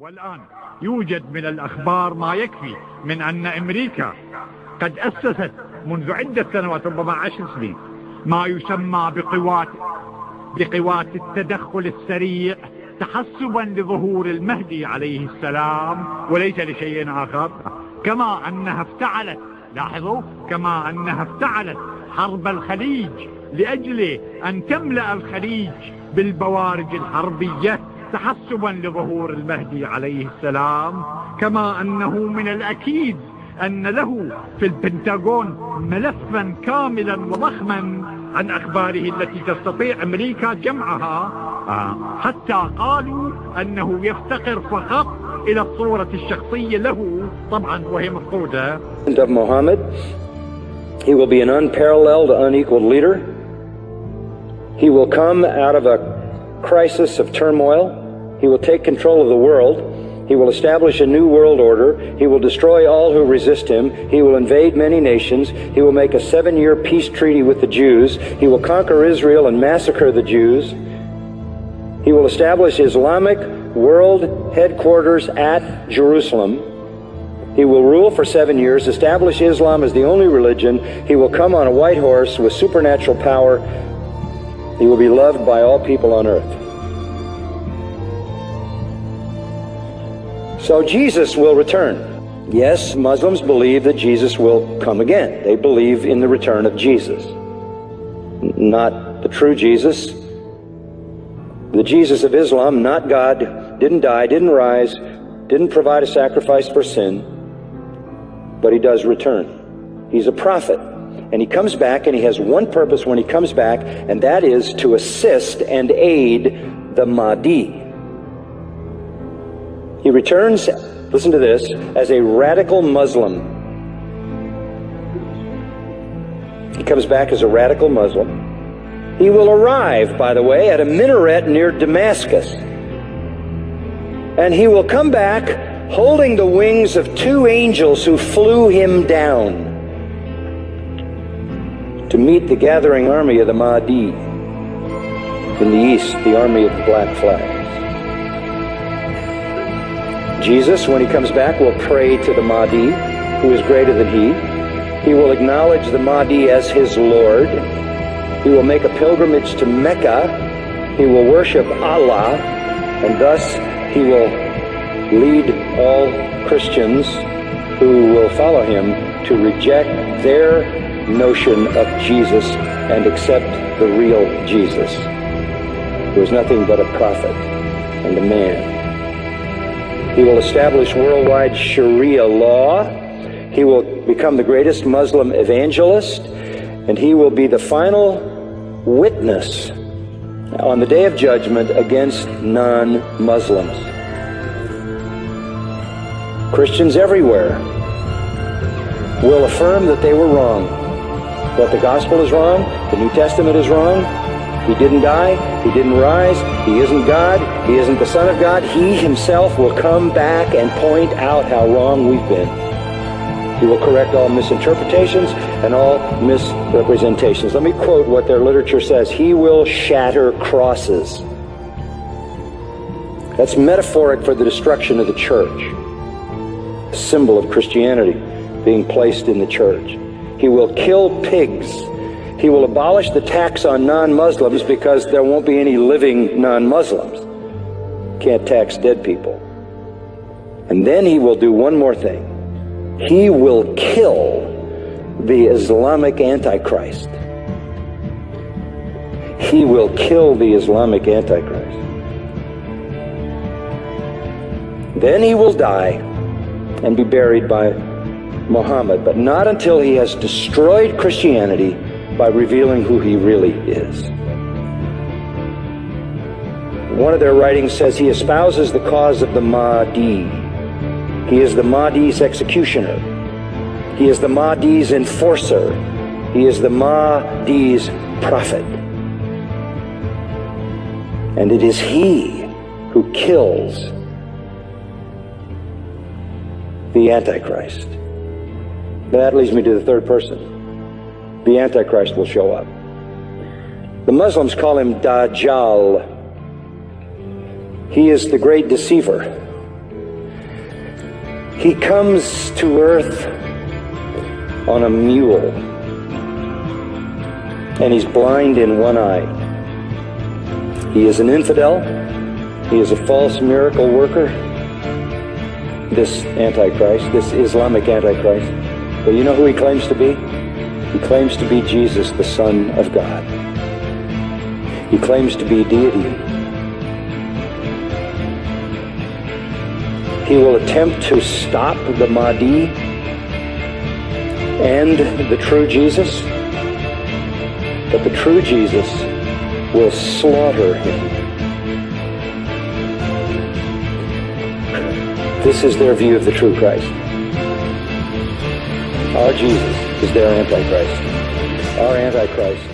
والآن يوجد من الأخبار ما يكفي من أن أمريكا قد أسست منذ عدة سنوات ربما 10 سنين ما يسمى بقوات التدخل السريع تحسبا لظهور المهدي عليه السلام وليس لشيء آخر. كما أنها افتعلت، لاحظوا، كما أنها افتعلت حرب الخليج لأجل أن تملأ الخليج بالبوارج الحربية تحسبا لظهور المهدي عليه السلام. كما أنه من الأكيد أن له في البنتاغون ملفا كاملا وضخما عن أخباره التي تستطيع أمريكا جمعها، حتى قالوا أنه يفتقر فقط إلى الصورة الشخصية له، طبعا وهي مفقودة. Of Muhammad, he will be an unparalleled, unequaled leader. He will come out of a crisis of turmoil. He will take control of the world. He will establish a new world order. He will destroy all who resist him. He will invade many nations. He will make a 7-year peace treaty with the Jews. He will conquer Israel and massacre the Jews. He will establish Islamic world headquarters at Jerusalem. He will rule for 7 years, establish Islam as the only religion. He will come on a white horse with supernatural power. He will be loved by all people on earth. So Jesus will return. Yes, Muslims believe that Jesus will come again. They believe in the return of Jesus. Not the true Jesus. The Jesus of Islam, not God, didn't die, didn't rise, didn't provide a sacrifice for sin, but he does return. He's a prophet, and he comes back, and he has one purpose when he comes back, and that is to assist and aid the Mahdi. He returns, listen to this, as a radical Muslim. He comes back as a radical Muslim. He will arrive, by the way, at a minaret near Damascus. And he will come back holding the wings of 2 angels who flew him down to meet the gathering army of the Mahdi in the east, the army of the black flags. Jesus, when he comes back, will pray to the Mahdi, who is greater than he. He will acknowledge the Mahdi as his Lord. He will make a pilgrimage to Mecca. He will worship Allah, and thus he will lead all Christians who will follow him to reject their notion of Jesus and accept the real Jesus, who is nothing but a prophet and a man. He will establish worldwide Sharia law. He will become the greatest Muslim evangelist, and he will be the final witness on the day of judgment against non-Muslims. Christians everywhere will affirm that they were wrong, that the gospel is wrong, the New Testament is wrong, he didn't die, he didn't rise, he isn't God, he isn't the Son of God. He himself will come back and point out how wrong we've been. He will correct all misinterpretations and all misrepresentations. Let me quote what their literature says. He will shatter crosses. That's metaphoric for the destruction of the church, a symbol of Christianity being placed in the church. He will kill pigs. He will abolish the tax on non-Muslims because there won't be any living non-Muslims. Can't tax dead people. And then he will do one more thing. He will kill the Islamic Antichrist. He will kill the Islamic Antichrist. Then he will die and be buried by Muhammad, but not until he has destroyed Christianity by revealing who he really is. One of their writings says he espouses the cause of the Mahdi. He is the Mahdi's executioner. He is the Mahdi's enforcer. He is the Mahdi's prophet. And it is he who kills the Antichrist. That leads me to the third person. The Antichrist will show up. The Muslims call him Dajjal. He is the great deceiver. He comes to earth on a mule, and he's blind in one eye. He is an infidel. He is a false miracle worker, this Antichrist, this Islamic Antichrist. But you know who he claims to be? He claims to be Jesus, the Son of God. He claims to be deity. He will attempt to stop the Mahdi and the true Jesus, but the true Jesus will slaughter him. This is their view of the true Christ. Our Jesus is their Antichrist. Our Antichrist